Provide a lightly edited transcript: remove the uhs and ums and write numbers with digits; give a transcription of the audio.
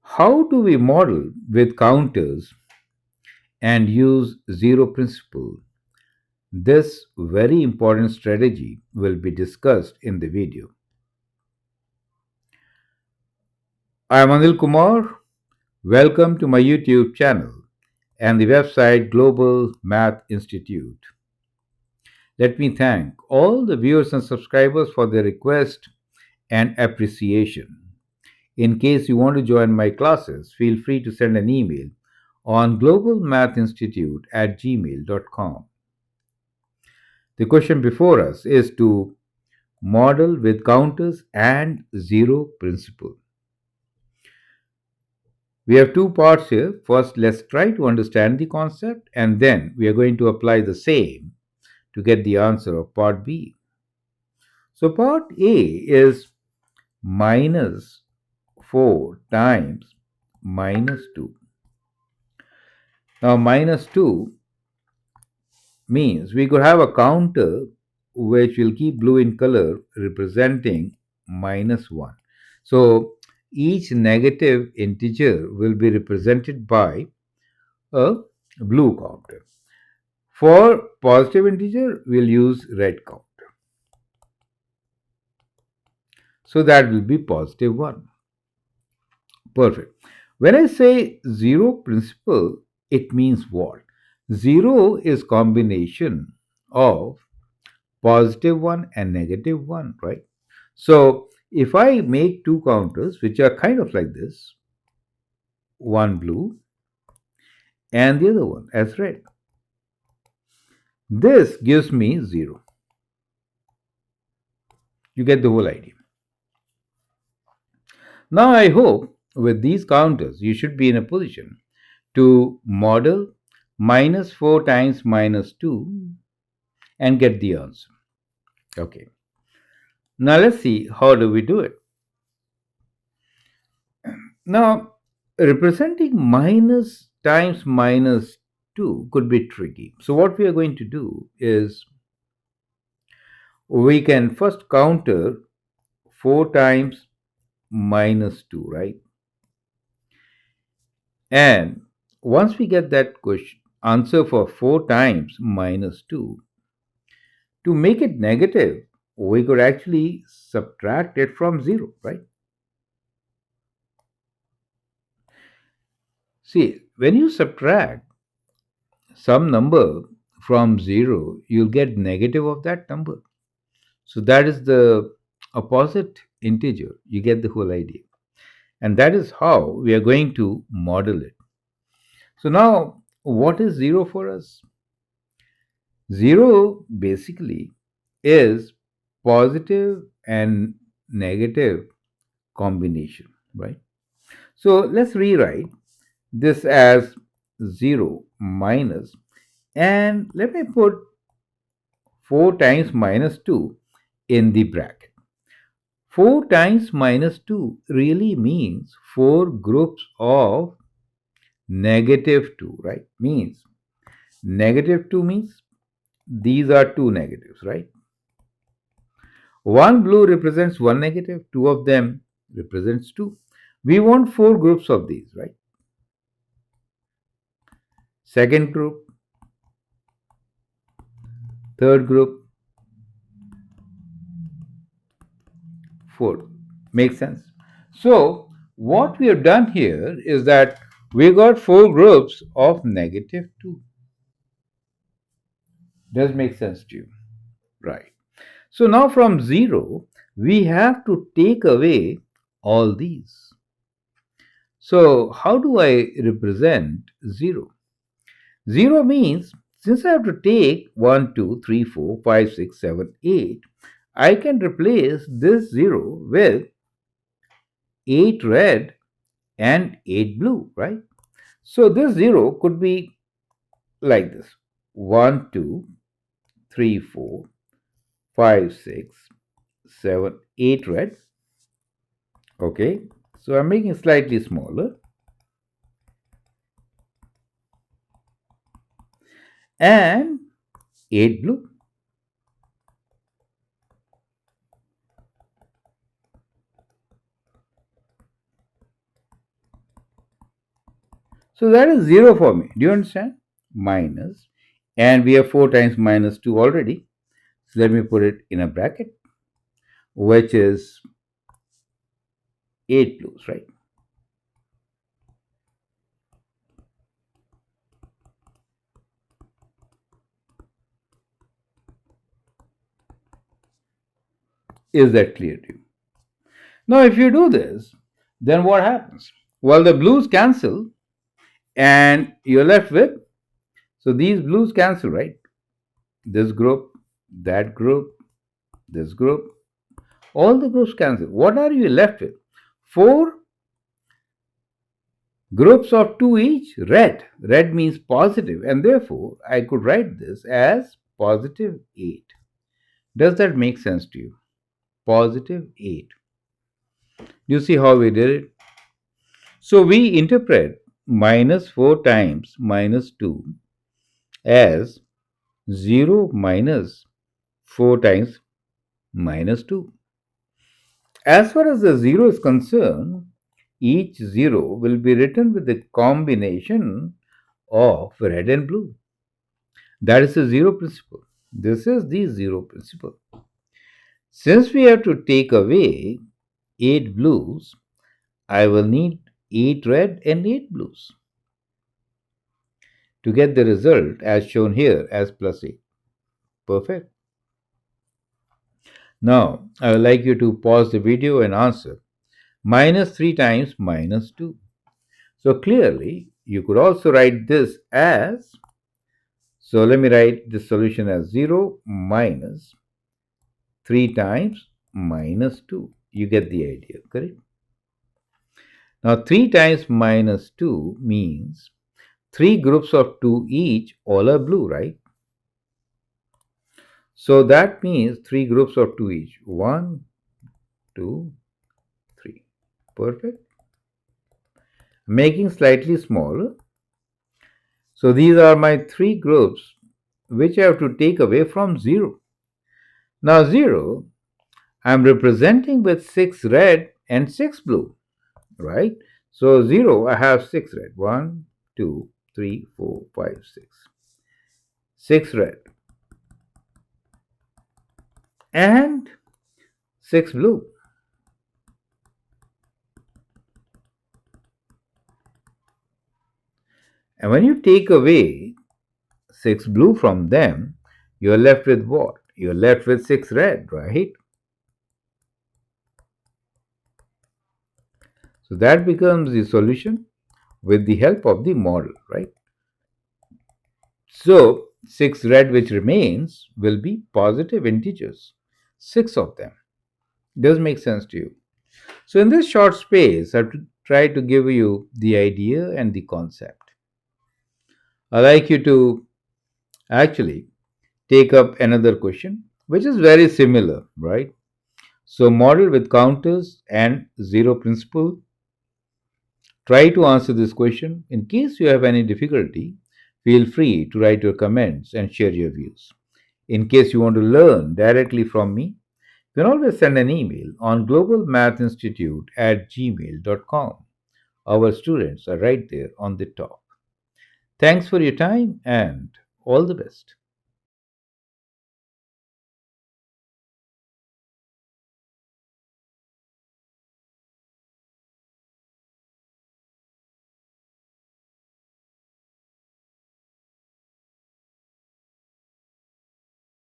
How do we model with counters and use zero principle? This very important strategy will be discussed in the video. I am Anil Kumar. Welcome to my YouTube channel and the website Global Math Institute. Let me thank all the viewers and subscribers for their request and appreciation. In case you want to join my classes, feel free to send an email on globalmathinstitute@gmail.com. The question before us is to model with counters and zero principle. We have two parts here. First, let's try to understand the concept, and then we are going to apply the same to get the answer of part B. So, part A is minus 4 times minus 2. Now, minus 2 means we could have a counter which will keep blue in color representing minus 1. So, each negative integer will be represented by a blue counter. For positive integer, we'll use red counter. So that will be positive 1. Perfect. When I say zero principle, it means what? Zero is combination of positive 1 and negative 1, right? So if I make two counters which are kind of like this, one blue and the other one as red, this gives me 0. You get the whole idea. Now I hope with these counters you should be in a position to model minus 4 times minus 2 and get the answer. Okay. Now let's see how do we do it. Now representing minus times minus 2 could be tricky. So what we are going to do is we can first counter 4 times minus 2, right? And once we get that question answer for 4 times minus 2, to make it negative, we could actually subtract it from 0, right? See, when you subtract some number from 0, you'll get negative of that number. So that is the opposite integer. You get the whole idea. And that is how we are going to model it. So now, what is 0 for us? 0 basically is positive and negative combination, right? So let's rewrite this as 0 minus, and let me put 4 times minus 2 in the bracket. 4 times minus 2 really means 4 groups of negative 2, right? Means negative 2 means these are two negatives, right? One blue represents one negative, two of them represents two. We want 4 groups of these, right? Second group, third group, fourth. Makes sense? So, what we have done here is that we got 4 groups of negative 2. Does make sense to you? Right. So now from 0, we have to take away all these. So how do I represent 0? 0 means since I have to take 1, 2, 3, 4, 5, 6, 7, 8, I can replace this 0 with 8 red and 8 blue, right? So this 0 could be like this: 1, 2, 3, 4, 5, 6, 7, 8 red. Okay, so I'm making slightly smaller. And 8 blue. So that is 0 for me. Do you understand? Minus. And we have 4 times minus 2 already. So let me put it in a bracket, which is 8 blues, right? Is that clear to you? Now, if you do this, then what happens? Well, the blues cancel and you're left with, so these blues cancel, right? This group, that group, this group, all the groups cancel. What are you left with? Four groups of two each, red. Red means positive, and therefore I could write this as positive 8. Does that make sense to you? Positive 8. You see how we did it? So we interpret minus 4 times minus 2 as 0 minus 4 times minus 2. As far as the 0 is concerned, each 0 will be written with the combination of red and blue. That is the zero principle. This is the zero principle. Since we have to take away 8 blues, I will need 8 red and 8 blues to get the result as shown here as plus 8. Perfect. Now, I would like you to pause the video and answer. Minus 3 times minus 2. So clearly, you could also write this as, so let me write the solution as 0 minus 3 times minus 2. You get the idea, correct? Now 3 times minus 2 means 3 groups of 2 each, all are blue, right? So that means 3 groups of 2 each. 1, 2, 3. Perfect. Making slightly smaller. So these are my 3 groups which I have to take away from 0. Now 0 I'm representing with 6 red and 6 blue, right? So 0 I have 6 red. 1, 2, 3, 4, 5, 6. 6 red and 6 blue. And when you take away 6 blue from them, you're left with what? You're left with 6 red, right? So that becomes the solution with the help of the model, right? So 6 red which remains will be positive integers, 6 of them. Does make sense to you? So in this short space, I've tried to give you the idea and the concept. I'd like you to actually take up another question, which is very similar, right? So, model with counters and zero principle. Try to answer this question. In case you have any difficulty, feel free to write your comments and share your views. In case you want to learn directly from me, you can always send an email on globalmathinstitute@gmail.com. Our students are right there on the top. Thanks for your time and all the best.